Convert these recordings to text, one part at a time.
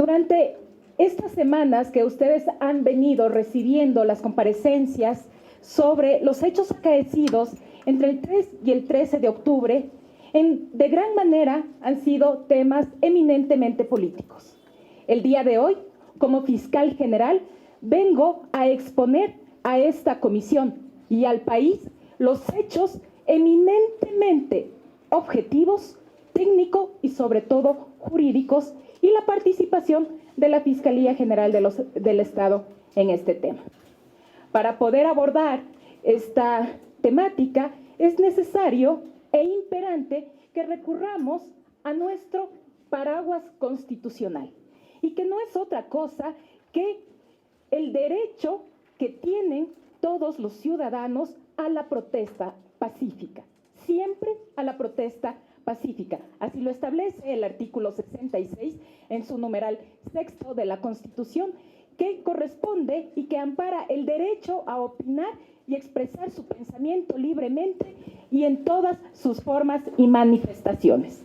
durante estas semanas que ustedes han venido recibiendo las comparecencias sobre los hechos acaecidos entre el 3 y el 13 de octubre, de gran manera han sido temas eminentemente políticos. El día de hoy, como fiscal general, vengo a exponer a esta comisión y al país los hechos eminentemente objetivos, técnicos y sobre todo jurídicos y la participación de la Fiscalía General del Estado en este tema. Para poder abordar esta temática es necesario e imperante que recurramos a nuestro paraguas constitucional y que no es otra cosa que el derecho que tienen todos los ciudadanos a la protesta pacífica, siempre a la protesta pacífica. Así lo establece el artículo 66 en su numeral sexto de la Constitución, que corresponde y que ampara el derecho a opinar y expresar su pensamiento libremente y en todas sus formas y manifestaciones.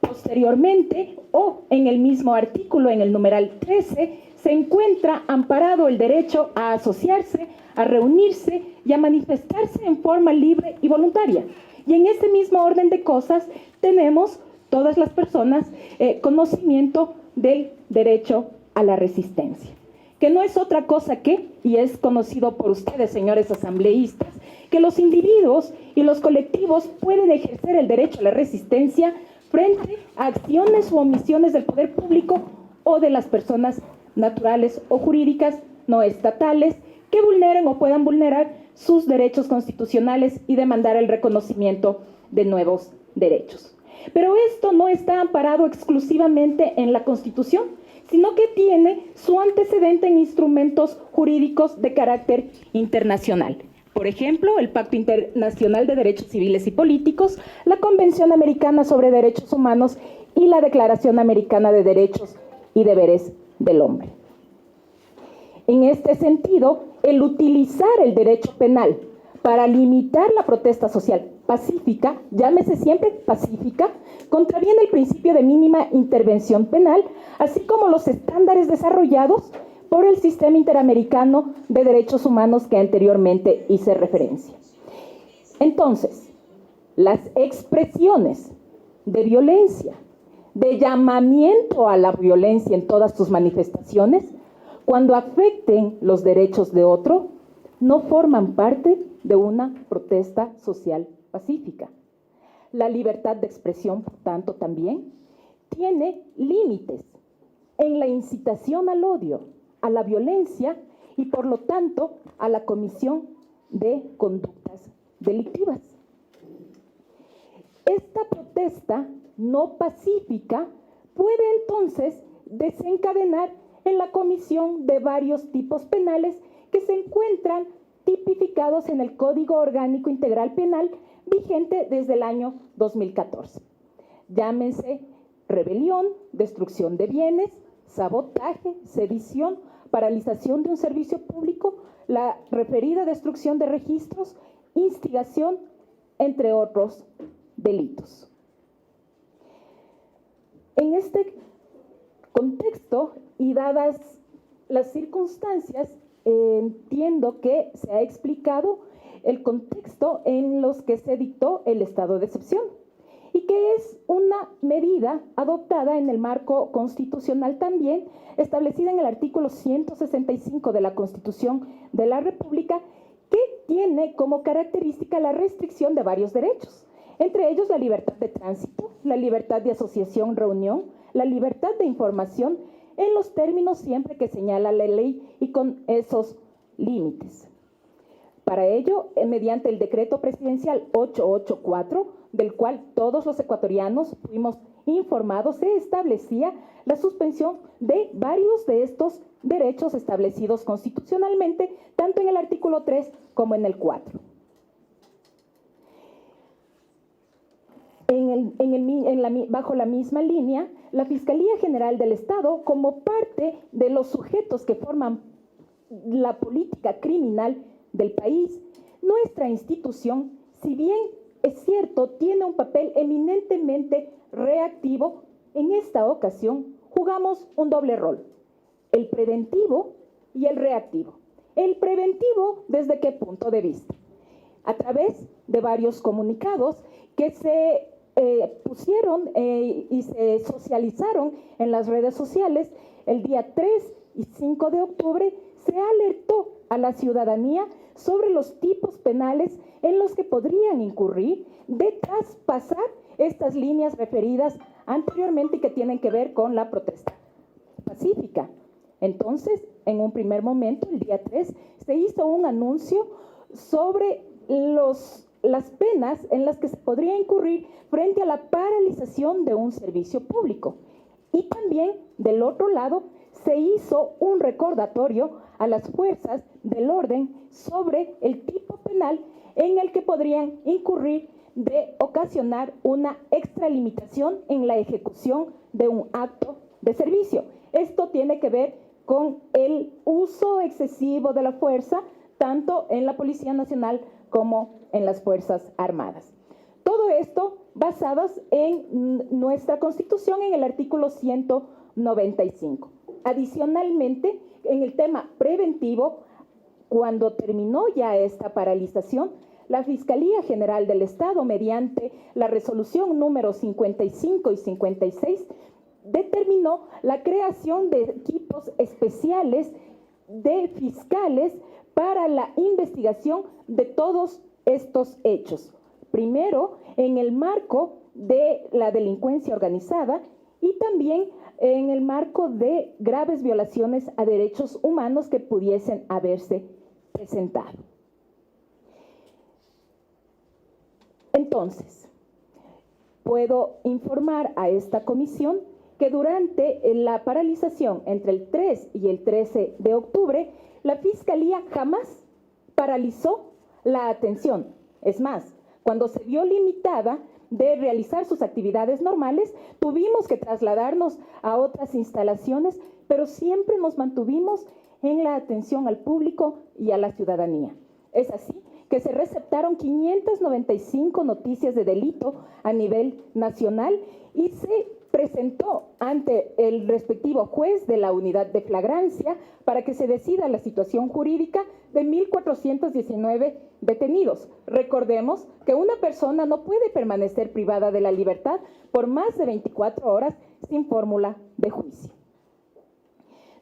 Posteriormente, o en el mismo artículo, en el numeral 13, se encuentra amparado el derecho a asociarse, a reunirse y a manifestarse en forma libre y voluntaria. Y en ese mismo orden de cosas tenemos todas las personas conocimiento del derecho a la resistencia, que no es otra cosa que, y es conocido por ustedes, señores asambleístas, que los individuos y los colectivos pueden ejercer el derecho a la resistencia frente a acciones u omisiones del poder público o de las personas naturales o jurídicas no estatales que vulneren o puedan vulnerar sus derechos constitucionales y demandar el reconocimiento de nuevos derechos. Pero esto no está amparado exclusivamente en la Constitución, sino que tiene su antecedente en instrumentos jurídicos de carácter internacional. Por ejemplo, el Pacto Internacional de Derechos Civiles y Políticos, la Convención Americana sobre Derechos Humanos y la Declaración Americana de Derechos y Deberes del Hombre. En este sentido, el utilizar el derecho penal para limitar la protesta social pacífica, llámese siempre pacífica, contraviene el principio de mínima intervención penal, así como los estándares desarrollados por el Sistema Interamericano de Derechos Humanos que anteriormente hice referencia. Entonces, las expresiones de violencia, de llamamiento a la violencia en todas sus manifestaciones, cuando afecten los derechos de otro, no forman parte de una protesta social pacífica. La libertad de expresión, por tanto, también tiene límites en la incitación al odio, a la violencia y, por lo tanto, a la comisión de conductas delictivas. Esta protesta no pacífica puede entonces desencadenar en la comisión de varios tipos penales que se encuentran tipificados en el Código Orgánico Integral Penal vigente desde el año 2014. Llámense rebelión, destrucción de bienes, sabotaje, sedición, paralización de un servicio público, la referida destrucción de registros, instigación, entre otros delitos. En este contexto y dadas las circunstancias, entiendo que se ha explicado el contexto en los que se dictó el estado de excepción y que es una medida adoptada en el marco constitucional también, establecida en el artículo 165 de la Constitución de la República, que tiene como característica la restricción de varios derechos, entre ellos la libertad de tránsito, la libertad de asociación, reunión, la libertad de información, en los términos siempre que señala la ley y con esos límites. Para ello, mediante el decreto presidencial 884, del cual todos los ecuatorianos fuimos informados, se establecía la suspensión de varios de estos derechos establecidos constitucionalmente, tanto en el artículo 3 como en el 4. Bajo la misma línea, la Fiscalía General del Estado, como parte de los sujetos que forman la política criminal del país, nuestra institución, si bien es cierto, tiene un papel eminentemente reactivo, en esta ocasión jugamos un doble rol, el preventivo y el reactivo. El preventivo, ¿desde qué punto de vista? A través de varios comunicados que se pusieron y se socializaron en las redes sociales el día 3 y 5 de octubre, se alertó a la ciudadanía sobre los tipos penales en los que podrían incurrir de traspasar estas líneas referidas anteriormente y que tienen que ver con la protesta pacífica. Entonces, en un primer momento, el día 3, se hizo un anuncio sobre las penas en las que se podría incurrir frente a la paralización de un servicio público. Y también, del otro lado, se hizo un recordatorio a las fuerzas del orden sobre el tipo penal en el que podrían incurrir de ocasionar una extralimitación en la ejecución de un acto de servicio. Esto tiene que ver con el uso excesivo de la fuerza, tanto en la Policía Nacional como en las Fuerzas Armadas. Todo esto basados en nuestra Constitución en el artículo 195. Adicionalmente, en el tema preventivo, cuando terminó ya esta paralización, la Fiscalía General del Estado, mediante la resolución número 55 y 56, determinó la creación de equipos especiales de fiscales para la investigación de todos estos hechos. Primero, en el marco de la delincuencia organizada y también en el marco de graves violaciones a derechos humanos que pudiesen haberse presentado. Entonces, puedo informar a esta comisión que durante la paralización entre el 3 y el 13 de octubre, la Fiscalía jamás paralizó la atención. Es más, cuando se vio limitada de realizar sus actividades normales, tuvimos que trasladarnos a otras instalaciones, pero siempre nos mantuvimos en la atención al público y a la ciudadanía. Es así que se receptaron 595 noticias de delito a nivel nacional y se presentó ante el respectivo juez de la unidad de flagrancia para que se decida la situación jurídica de 1.419 detenidos. Recordemos que una persona no puede permanecer privada de la libertad por más de 24 horas sin fórmula de juicio.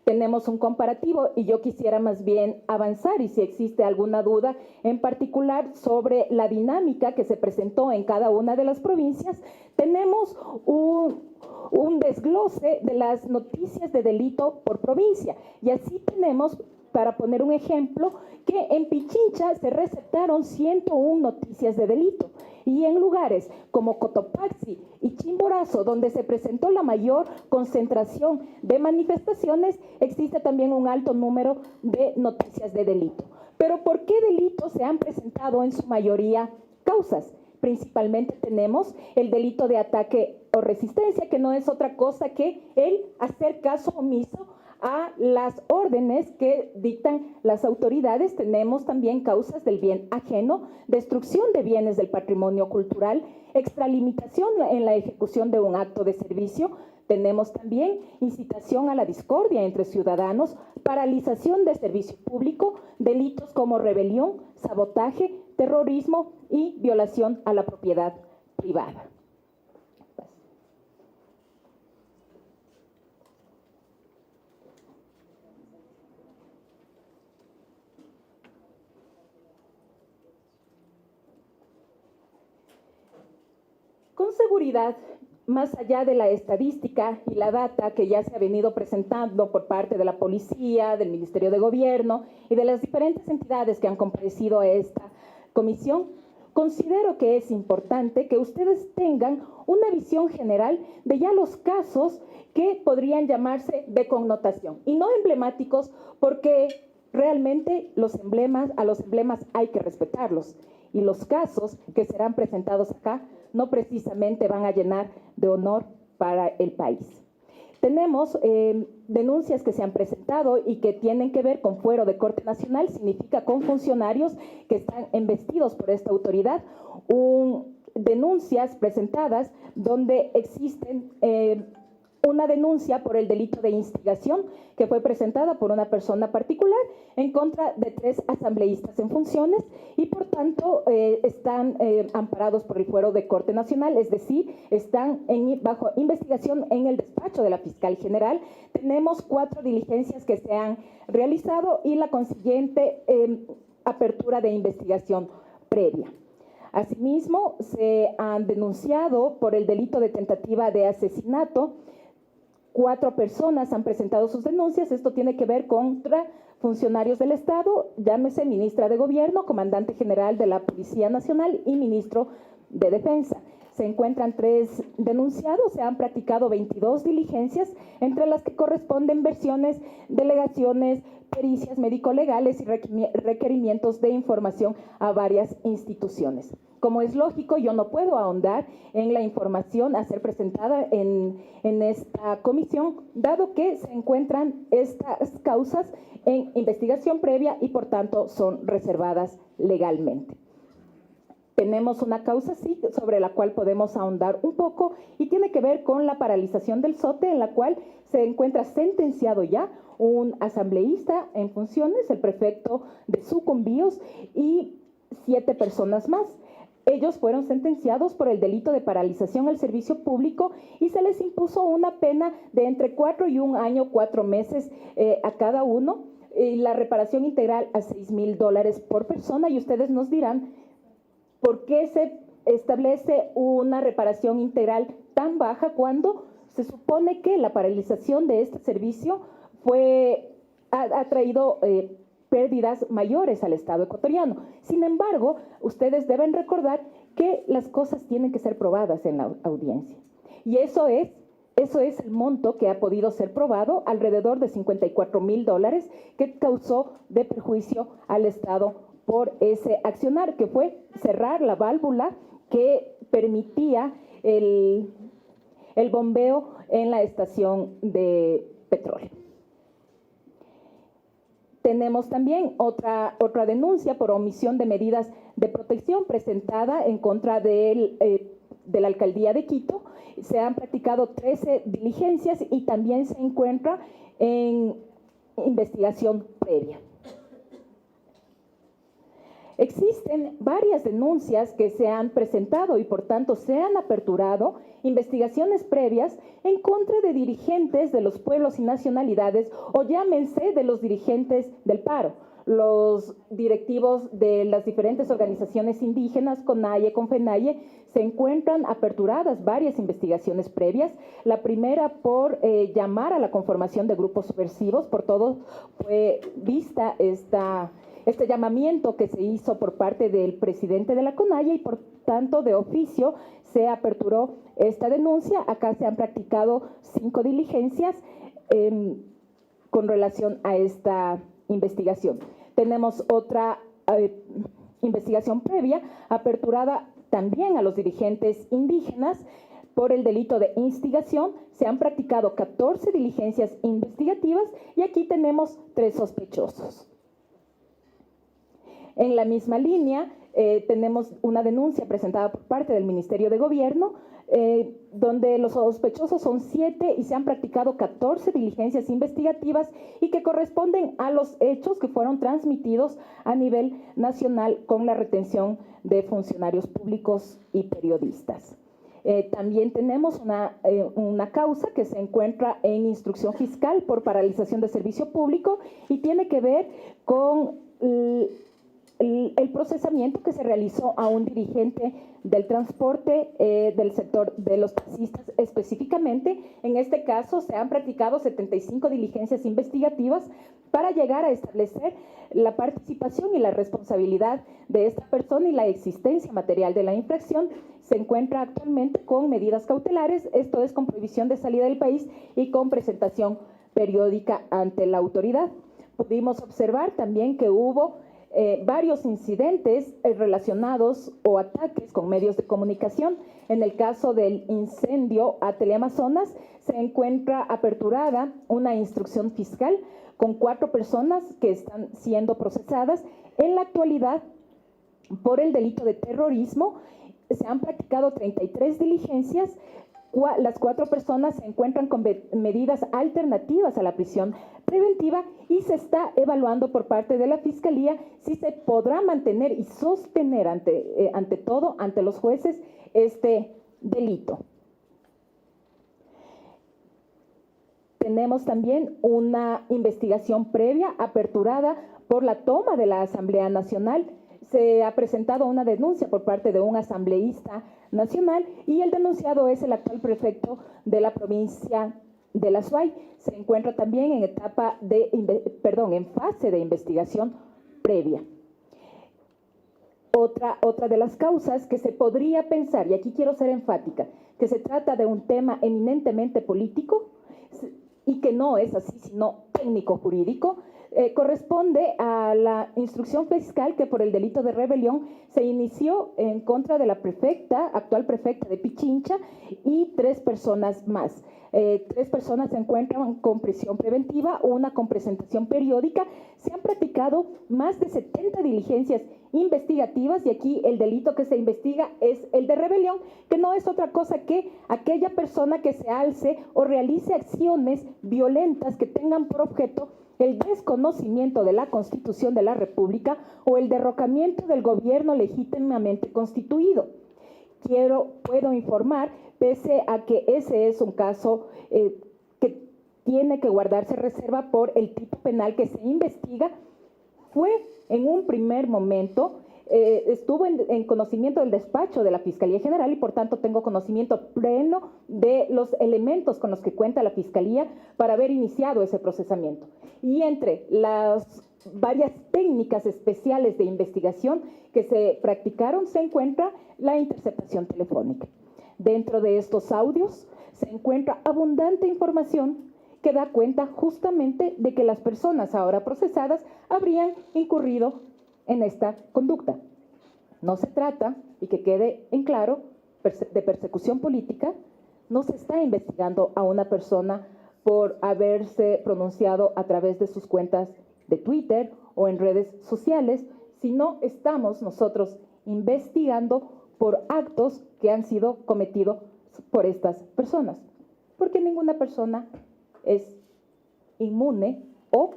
Tenemos un comparativo y yo quisiera más bien avanzar y si existe alguna duda en particular sobre la dinámica que se presentó en cada una de las provincias, tenemos un desglose de las noticias de delito por provincia y así tenemos, para poner un ejemplo, que en Pichincha se receptaron 101 noticias de delito y en lugares como Cotopaxi y Chimborazo, donde se presentó la mayor concentración de manifestaciones, existe también un alto número de noticias de delito. Pero ¿por qué delitos se han presentado en su mayoría causas? Principalmente tenemos el delito de ataque o resistencia, que no es otra cosa que el hacer caso omiso a las órdenes que dictan las autoridades. Tenemos también causas del bien ajeno, destrucción de bienes del patrimonio cultural, extralimitación en la ejecución de un acto de servicio. Tenemos también incitación a la discordia entre ciudadanos, paralización de servicio público, delitos como rebelión, sabotaje, terrorismo y violación a la propiedad privada. Con seguridad, más allá de la estadística y la data que ya se ha venido presentando por parte de la policía, del Ministerio de Gobierno y de las diferentes entidades que han comparecido a esta comisión, considero que es importante que ustedes tengan una visión general de ya los casos que podrían llamarse de connotación y no emblemáticos, porque realmente a los emblemas hay que respetarlos y los casos que serán presentados acá no precisamente van a llenar de honor para el país. Tenemos denuncias que se han presentado y que tienen que ver con fuero de Corte Nacional, significa con funcionarios que están embestidos por esta autoridad, denuncias presentadas donde existen una denuncia por el delito de instigación que fue presentada por una persona particular en contra de 3 asambleístas en funciones y por tanto están amparados por el Fuero de Corte Nacional, es decir, están bajo investigación en el despacho de la Fiscal General. Tenemos 4 diligencias que se han realizado y la consiguiente apertura de investigación previa. Asimismo, se han denunciado por el delito de tentativa de asesinato. 4 personas han presentado sus denuncias. Esto tiene que ver contra funcionarios del Estado, llámese ministra de Gobierno, comandante general de la Policía Nacional y ministro de Defensa. Se encuentran 3 denunciados, se han practicado 22 diligencias, entre las que corresponden versiones, delegaciones, pericias médico-legales y requerimientos de información a varias instituciones. Como es lógico, yo no puedo ahondar en la información a ser presentada en esta comisión, dado que se encuentran estas causas en investigación previa y por tanto son reservadas legalmente. Tenemos una causa, sí, sobre la cual podemos ahondar un poco y tiene que ver con la paralización del SOTE, en la cual se encuentra sentenciado ya un asambleísta en funciones, el prefecto de Sucumbíos y 7 personas más. Ellos fueron sentenciados por el delito de paralización al servicio público y se les impuso una pena de entre 4 y 1 año, 4 meses a cada uno, y la reparación integral a $6,000 por persona. Y ustedes nos dirán, ¿por qué se establece una reparación integral tan baja cuando se supone que la paralización de este servicio ha traído pérdidas mayores al Estado ecuatoriano? Sin embargo, ustedes deben recordar que las cosas tienen que ser probadas en la audiencia. Y eso es el monto que ha podido ser probado, alrededor de $54,000, que causó de perjuicio al Estado por ese accionar, que fue cerrar la válvula que permitía el bombeo en la estación de petróleo. Tenemos también otra denuncia por omisión de medidas de protección presentada en contra de la Alcaldía de Quito. Se han practicado 13 diligencias y también se encuentra en investigación previa. Existen varias denuncias que se han presentado y por tanto se han aperturado investigaciones previas en contra de dirigentes de los pueblos y nacionalidades, o llámense de los dirigentes del paro, los directivos de las diferentes organizaciones indígenas, CONAIE, CONFENAIE. Se encuentran aperturadas varias investigaciones previas. La primera por llamar a la conformación de grupos subversivos. Por todo fue vista este llamamiento que se hizo por parte del presidente de la CONAIE y por tanto de oficio se aperturó esta denuncia. Acá se han practicado 5 diligencias con relación a esta investigación. Tenemos otra investigación previa aperturada también a los dirigentes indígenas por el delito de instigación. Se han practicado 14 diligencias investigativas y aquí tenemos 3 sospechosos. En la misma línea, tenemos una denuncia presentada por parte del Ministerio de Gobierno, donde los sospechosos son 7 y se han practicado 14 diligencias investigativas y que corresponden a los hechos que fueron transmitidos a nivel nacional con la retención de funcionarios públicos y periodistas. También tenemos una causa que se encuentra en instrucción fiscal por paralización de servicio público y tiene que ver con el procesamiento que se realizó a un dirigente del transporte del sector de los taxistas específicamente. En este caso se han practicado 75 diligencias investigativas para llegar a establecer la participación y la responsabilidad de esta persona y la existencia material de la infracción. Se encuentra actualmente con medidas cautelares, esto es con prohibición de salida del país y con presentación periódica ante la autoridad. Pudimos observar también que hubo varios incidentes relacionados o ataques con medios de comunicación. En el caso del incendio a Teleamazonas se encuentra aperturada una instrucción fiscal con 4 personas que están siendo procesadas. En la actualidad, por el delito de terrorismo, se han practicado 33 diligencias Las 4 personas se encuentran con medidas alternativas a la prisión preventiva y se está evaluando por parte de la Fiscalía si se podrá mantener y sostener ante los jueces este delito. Tenemos también una investigación previa aperturada por la toma de la Asamblea Nacional. Se ha presentado una denuncia por parte de un asambleísta nacional y el denunciado es el actual prefecto de la provincia de la Suay. Se encuentra también en fase de investigación previa. Otra de las causas que se podría pensar, y aquí quiero ser enfática, que se trata de un tema eminentemente político y que no es así, sino técnico-jurídico, corresponde a la instrucción fiscal que por el delito de rebelión se inició en contra de la actual prefecta de Pichincha y 3 personas más. 3 personas se encuentran con prisión preventiva, una con presentación periódica. Se han practicado más de 70 diligencias investigativas y aquí el delito que se investiga es el de rebelión, que no es otra cosa que aquella persona que se alce o realice acciones violentas que tengan por objeto el desconocimiento de la Constitución de la República o el derrocamiento del gobierno legítimamente constituido. Puedo informar, pese a que ese es un caso que tiene que guardarse reserva por el tipo penal que se investiga, fue en un primer momento, estuvo en conocimiento del despacho de la Fiscalía General y por tanto tengo conocimiento pleno de los elementos con los que cuenta la Fiscalía para haber iniciado ese procesamiento. Y entre las varias técnicas especiales de investigación que se practicaron se encuentra la interceptación telefónica. Dentro de estos audios se encuentra abundante información que da cuenta justamente de que las personas ahora procesadas habrían incurrido en esta conducta. No se trata, y que quede en claro, de persecución política. No se está investigando a una persona por haberse pronunciado a través de sus cuentas de Twitter o en redes sociales, sino estamos nosotros investigando por actos que han sido cometidos por estas personas, porque ninguna persona es inmune o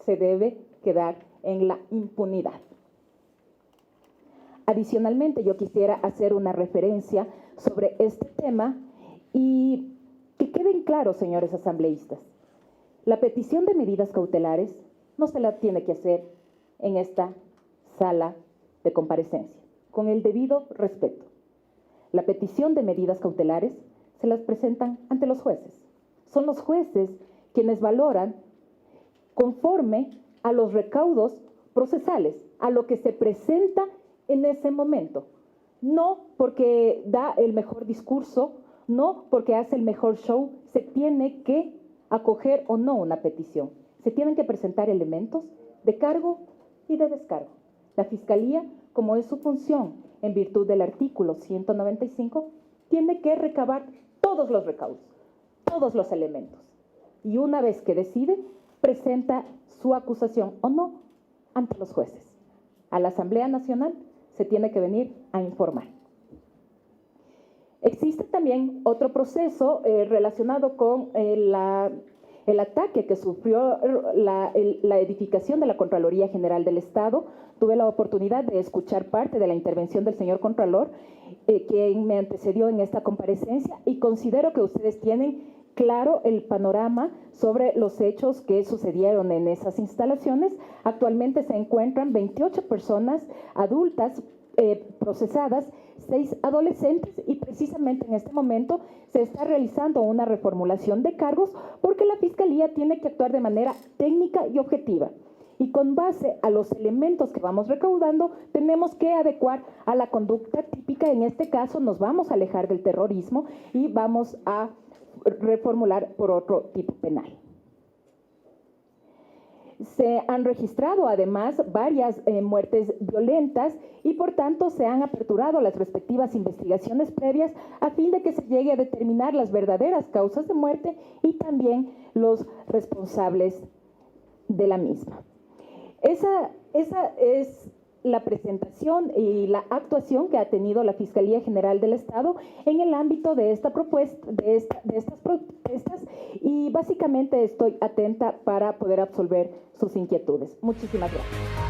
se debe quedar en la impunidad. Adicionalmente, yo quisiera hacer una referencia sobre este tema y que queden claros, señores asambleístas, la petición de medidas cautelares no se la tiene que hacer en esta sala de comparecencia, con el debido respeto. La petición de medidas cautelares se las presentan ante los jueces. Son los jueces quienes valoran conforme a los recaudos procesales, a lo que se presenta en ese momento. No porque da el mejor discurso, no porque hace el mejor show, se tiene que acoger o no una petición. Se tienen que presentar elementos de cargo y de descargo. La Fiscalía, como es su función en virtud del artículo 195, tiene que recabar todos los recaudos, todos los elementos. Y una vez que decide, presenta su acusación o no ante los jueces. A la Asamblea Nacional se tiene que venir a informar. Existe también otro proceso relacionado con el ataque que sufrió la edificación de la Contraloría General del Estado. Tuve la oportunidad de escuchar parte de la intervención del señor Contralor, quien me antecedió en esta comparecencia, y considero que ustedes tienen claro el panorama sobre los hechos que sucedieron en esas instalaciones. Actualmente se encuentran 28 personas adultas procesadas, 6 adolescentes, y precisamente en este momento se está realizando una reformulación de cargos porque la Fiscalía tiene que actuar de manera técnica y objetiva. Y con base a los elementos que vamos recaudando, tenemos que adecuar a la conducta típica. En este caso nos vamos a alejar del terrorismo y vamos a reformular por otro tipo penal. Se han registrado además varias muertes violentas y por tanto se han aperturado las respectivas investigaciones previas a fin de que se llegue a determinar las verdaderas causas de muerte y también los responsables de la misma. Esa es la presentación y la actuación que ha tenido la Fiscalía General del Estado en el ámbito de esta propuesta, de estas protestas, y básicamente estoy atenta para poder absolver sus inquietudes. Muchísimas gracias.